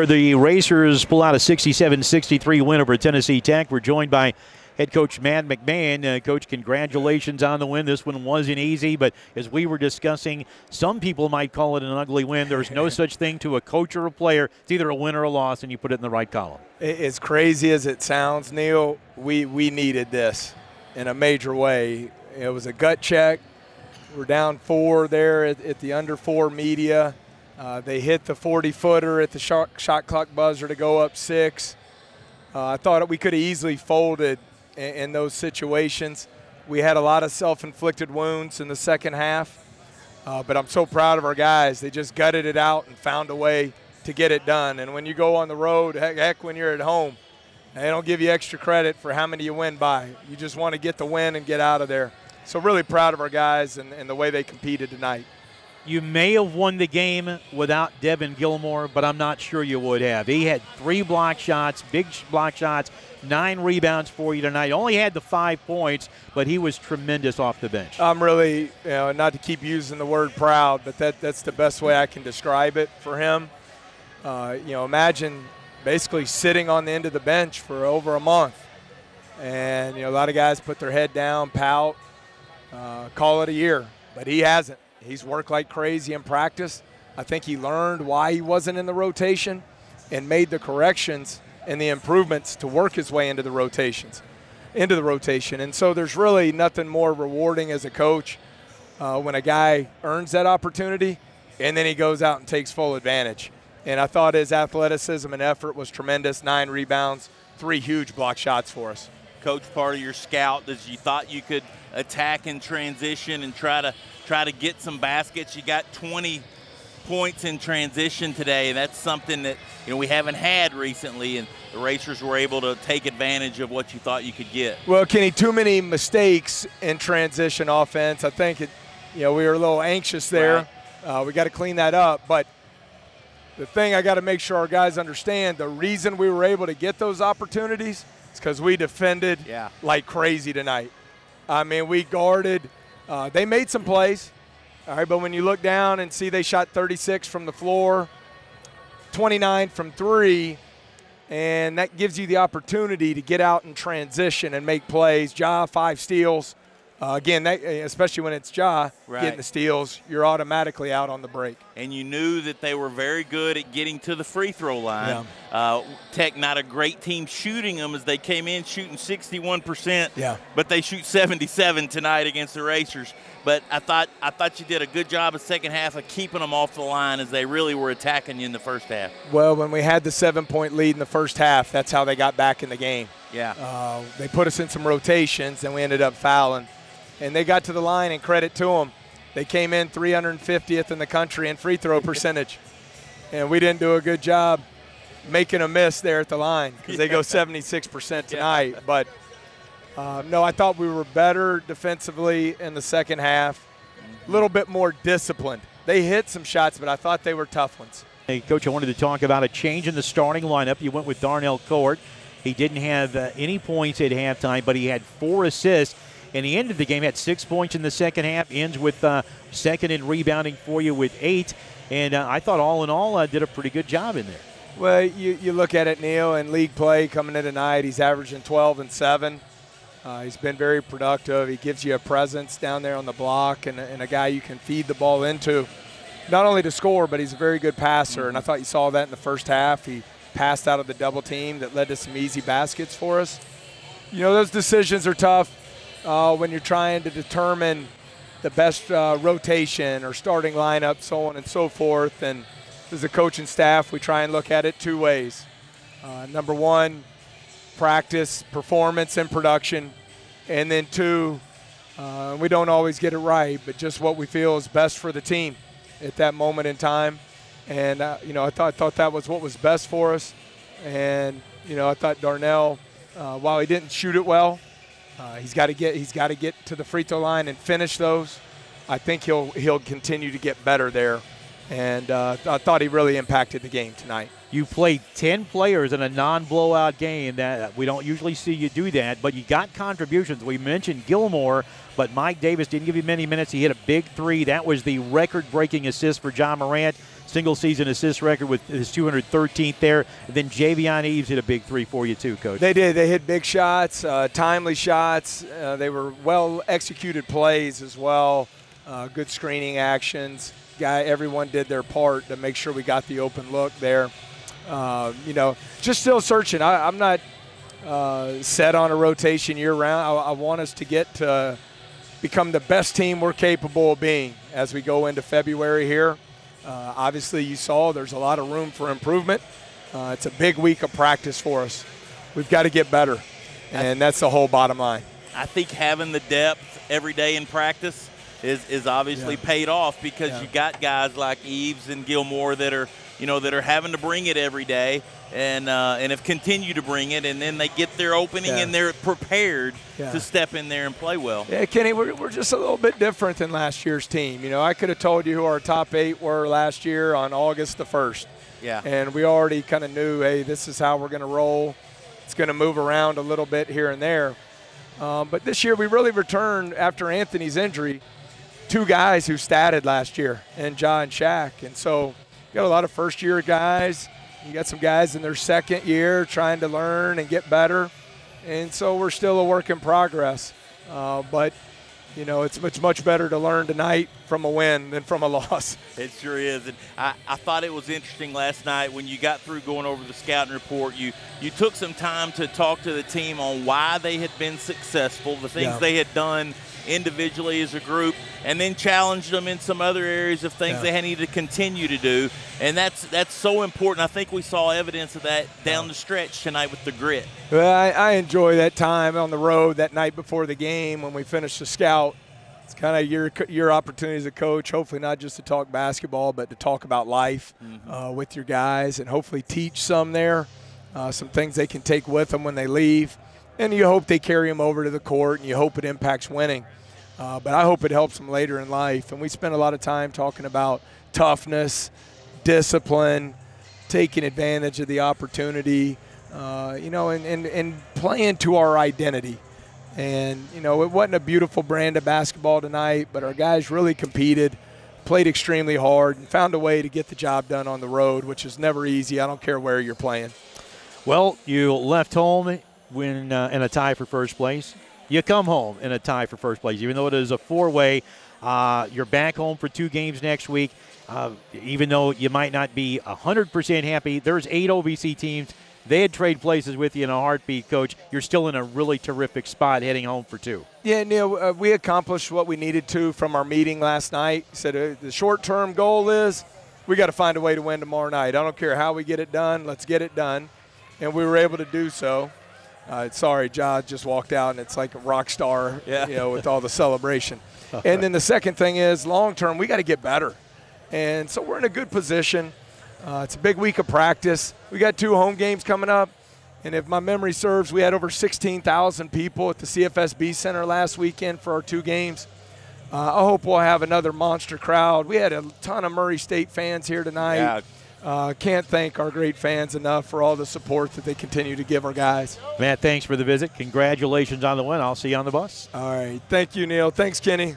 The Racers pull out a 67-63 win over Tennessee Tech. We're joined by head coach Matt McMahon. Coach, congratulations on the win. This one wasn't easy, but as we were discussing, some people might call it an ugly win. There's no such thing to a coach or a player. It's either a win or a loss, and you put it in the right column. As crazy as it sounds, Neil, we needed this in a major way. It was a gut check. We're down 4 there at the under 4 media. They hit the 40-footer at the shot clock buzzer to go up 6. I thought we could have easily folded in those situations. We had a lot of self-inflicted wounds in the second half, but I'm so proud of our guys. They just gutted it out and found a way to get it done. And when you go on the road, heck when you're at home, they don't give you extra credit for how many you win by. You just want to get the win and get out of there. So really proud of our guys and the way they competed tonight. You may have won the game without Devin Gilmore, but I'm not sure you would have. He had 3 block shots, big block shots, 9 rebounds for you tonight. Only had the 5 points, but he was tremendous off the bench. I'm really, not to keep using the word proud, but that's the best way I can describe it for him. Imagine basically sitting on the end of the bench for over a month. And, a lot of guys put their head down, pout, call it a year, but he hasn't. He's worked like crazy in practice. I think he learned why he wasn't in the rotation and made the corrections and the improvements to work his way into the rotation. And so there's really nothing more rewarding as a coach when a guy earns that opportunity and then he goes out and takes full advantage. And I thought his athleticism and effort was tremendous. 9 rebounds, 3 huge block shots for us. Coach, part of your scout that you thought you could attack in transition and try to get some baskets. You got 20 points in transition today, and that's something that we haven't had recently, and the Racers were able to take advantage of what you thought you could get. Well, Kenny, too many mistakes in transition offense. I think we were a little anxious there. Right. We got to clean that up, but the thing I got to make sure our guys understand, the reason we were able to get those opportunities is because we defended like crazy tonight. I mean, we guarded. They made some plays, all right, but when you look down and see they shot 36 from the floor, 29 from 3, and that gives you the opportunity to get out and transition and make plays. Ja, 5 steals. Again, especially when it's Ja getting the steals, you're automatically out on the break. And you knew that they were very good at getting to the free throw line. Yeah. Tech, not a great team shooting them as they came in shooting 61%, but they shoot 77 tonight against the Racers. But I thought you did a good job of second half of keeping them off the line as they really were attacking you in the first half. Well, when we had the 7-point lead in the first half, that's how they got back in the game. Yeah. They put us in some rotations, and we ended up fouling. And they got to the line, and credit to them. They came in 350th in the country in free throw percentage. And we didn't do a good job making a miss there at the line because they go 76% tonight. But, no, I thought we were better defensively in the second half, a little bit more disciplined. They hit some shots, but I thought they were tough ones. Hey, Coach, I wanted to talk about a change in the starting lineup. You went with Darnell Court. He didn't have any points at halftime, but he had 4 assists. And he ended the game, had 6 points in the second half, ends with second in rebounding for you with 8. And I thought all in all did a pretty good job in there. Well, you look at it, Neil, in league play coming in tonight, he's averaging 12 and 7. He's been very productive. He gives you a presence down there on the block and a guy you can feed the ball into, not only to score, but he's a very good passer. And I thought you saw that in the first half. He passed out of the double team that led to some easy baskets for us. Those decisions are tough. When you're trying to determine the best rotation or starting lineup, so on and so forth. And as a coaching staff, we try and look at it 2 ways. Number 1, practice, performance, and production. And then 2, we don't always get it right, but just what we feel is best for the team at that moment in time. And, I thought that was what was best for us. And, I thought Darnell, while he didn't shoot it well, he's got to get to the free throw line and finish those. I think he'll continue to get better there, and I thought he really impacted the game tonight. You played 10 players in a non-blowout game. That we don't usually see you do that, but you got contributions. We mentioned Gilmore, but Mike Davis didn't give you many minutes. He hit a big 3. That was the record-breaking assist for John Morant. single-season assist record with his 213th there. And then Javion Eves hit a big three for you too, Coach. They did. They hit big shots, timely shots. They were well-executed plays as well, good screening actions. Everyone did their part to make sure we got the open look there. Just still searching. I'm not set on a rotation year-round. I want us to get to become the best team we're capable of being as we go into February here. Obviously, you saw there's a lot of room for improvement. It's a big week of practice for us. We've got to get better, and that's the whole bottom line. I think having the depth every day in practice is obviously paid off, because you got guys like Eves and Gilmore that are having to bring it every day, and have continued to bring it, and then they get their opening and they're prepared to step in there and play well. Yeah, Kenny, we're just a little bit different than last year's team. I could have told you who our top 8 were last year on August the 1st. Yeah. And we already kind of knew, hey, this is how we're going to roll. It's going to move around a little bit here and there. But this year we really returned, after Anthony's injury, 2 guys who statted last year, and Ja and Shaq. And so you got a lot of first-year guys. You got some guys in their second year trying to learn and get better. And so we're still a work in progress. But it's much better to learn tonight from a win than from a loss. It sure is. And I thought it was interesting last night when you got through going over the scouting report. You took some time to talk to the team on why they had been successful, the things they had done individually as a group, and then challenged them in some other areas of things they had needed to continue to do. And that's so important. I think we saw evidence of that down the stretch tonight with the grit. Well, I enjoy that time on the road that night before the game when we finished the scout. It's kind of your opportunity as a coach, hopefully not just to talk basketball, but to talk about life with your guys, and hopefully teach some there, some things they can take with them when they leave. And you hope they carry them over to the court, and you hope it impacts winning. But I hope it helps them later in life. And we spent a lot of time talking about toughness, discipline, taking advantage of the opportunity, and playing to our identity. And, it wasn't a beautiful brand of basketball tonight, but our guys really competed, played extremely hard, and found a way to get the job done on the road, which is never easy. I don't care where you're playing. Well, you left home in a tie for first place. You come home in a tie for first place. Even though it is a 4-way, you're back home for 2 games next week. Even though you might not be 100% happy, there's 8 OVC teams. They'd trade places with you in a heartbeat, Coach. You're still in a really terrific spot heading home for 2. Yeah, Neil, we accomplished what we needed to from our meeting last night. Said the short-term goal is we got to find a way to win tomorrow night. I don't care how we get it done. Let's get it done. And we were able to do so. Sorry, Ja just walked out, and it's like a rock star, with all the celebration. And then the second thing is, long-term, we got to get better. And so we're in a good position. It's a big week of practice. We got 2 home games coming up. And if my memory serves, we had over 16,000 people at the CFSB Center last weekend for our 2 games. I hope we'll have another monster crowd. We had a ton of Murray State fans here tonight. Yeah. Can't thank our great fans enough for all the support that they continue to give our guys. Matt, thanks for the visit. Congratulations on the win. I'll see you on the bus. All right. Thank you, Neil. Thanks, Kenny.